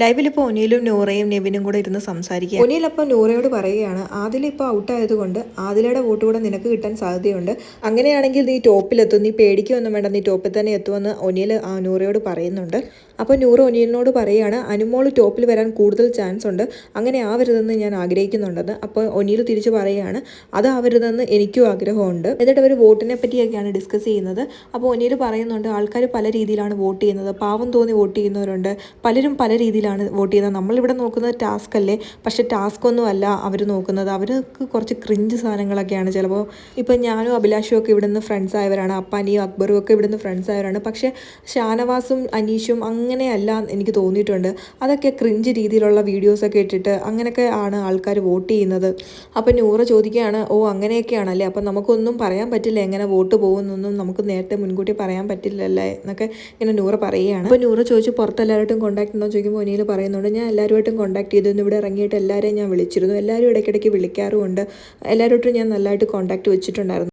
ലൈവിലിപ്പോൾ ഒനിയിലും നൂറയും നെവിനും കൂടെ ഇരുന്ന് സംസാരിക്കുക. ഒനിയിൽ അപ്പോൾ നൂറയോട് പറയുകയാണ്, ആദില ഇപ്പോൾ ഔട്ടായതുകൊണ്ട് ആദിലയുടെ വോട്ട് കൂടെ നിനക്ക് കിട്ടാൻ സാധ്യതയുണ്ട്. അങ്ങനെയാണെങ്കിൽ നീ ടോപ്പിലെത്തും, നീ പേടിക്കൊന്നും വേണ്ട, നീ ടോപ്പിൽ തന്നെ എത്തുമെന്ന് ഒനിയിൽ നൂറയോട് പറയുന്നുണ്ട്. അപ്പോൾ നൂറ ഒനിയലിനോട് പറയുകയാണ്, അനുമോൾ ടോപ്പിൽ വരാൻ കൂടുതൽ ചാൻസ് ഉണ്ട്, അങ്ങനെ ആവരുതെന്ന് ഞാൻ ആഗ്രഹിക്കുന്നുണ്ടെന്ന്. അപ്പോൾ ഒനിയിൽ തിരിച്ചു പറയുകയാണ്, അതാവരുതെന്ന് എനിക്കും ആഗ്രഹമുണ്ട്. എന്നിട്ട് അവർ വോട്ടിനെ പറ്റിയൊക്കെയാണ് ഡിസ്കസ് ചെയ്യുന്നത്. അപ്പോൾ ഒനിയിൽ പറയുന്നുണ്ട്, ആൾക്കാർ പല രീതിയിലാണ് വോട്ട് ചെയ്യുന്നത്, പാവം തോന്നി വോട്ട് ചെയ്യുന്നവരുണ്ട്, പലരും പല രീതിയിലാണ് വോട്ട് ചെയ്യുന്നത്. നമ്മളിവിടെ നോക്കുന്നത് ടാസ്ക് അല്ലേ, പക്ഷേ ടാസ്ക് ഒന്നും അല്ല അവർ നോക്കുന്നത്, അവർക്ക് കുറച്ച് ക്രിഞ്ച് സാധനങ്ങളൊക്കെയാണ്. ചിലപ്പോൾ ഇപ്പോൾ ഞാനും അഭിലാഷും ഒക്കെ ഇവിടുന്ന് ഫ്രണ്ട്സ് ആയവരാണ്, അപ്പാനിയും അക്ബറും ഒക്കെ ഇവിടുന്ന് ഫ്രണ്ട്സ് ആയവരാണ്. പക്ഷേ ഷാനവാസും അനീഷും അങ്ങനെയല്ല എനിക്ക് തോന്നിയിട്ടുണ്ട്. അതൊക്കെ ക്രിഞ്ച് രീതിയിലുള്ള വീഡിയോസൊക്കെ ഇട്ടിട്ട് അങ്ങനെയൊക്കെ ആണ് ആൾക്കാർ വോട്ട് ചെയ്യുന്നത്. അപ്പോൾ നൂറ ചോദിക്കുകയാണ്, ഓ അങ്ങനെയൊക്കെയാണല്ലേ, അപ്പം നമുക്കൊന്നും പറയാൻ പറ്റില്ല, എങ്ങനെ വോട്ട് പോകുന്നൊന്നും നമുക്ക് നേരത്തെ മുൻകൂട്ടി പറയാൻ പറ്റില്ലല്ലേ എന്നൊക്കെ ഇങ്ങനെ നൂറ പറയുകയാണ്. അപ്പോൾ നൂറ ചോദിച്ചു, പുറത്തെല്ലാവരുമായിട്ടും കോൺടാക്ട് ഉണ്ടോ ചോദിക്കുമ്പോൾ ഒനിയിൽ പറയുന്നുണ്ട്, ഞാൻ എല്ലാവരുമായിട്ടും കോൺടാക്ട് ചെയ്തിരുന്നു, ഇവിടെ ഇറങ്ങിയിട്ട് എല്ലാവരെയും ഞാൻ വിളിച്ചിരുന്നു, എല്ലാവരും ഇടയ്ക്കിടയ്ക്ക് വിളിക്കാറുമുണ്ട്, എല്ലാവരുമായിട്ടും ഞാൻ നല്ലതായിട്ട് കോൺടാക്ട് വെച്ചിട്ടുണ്ടായിരുന്നു.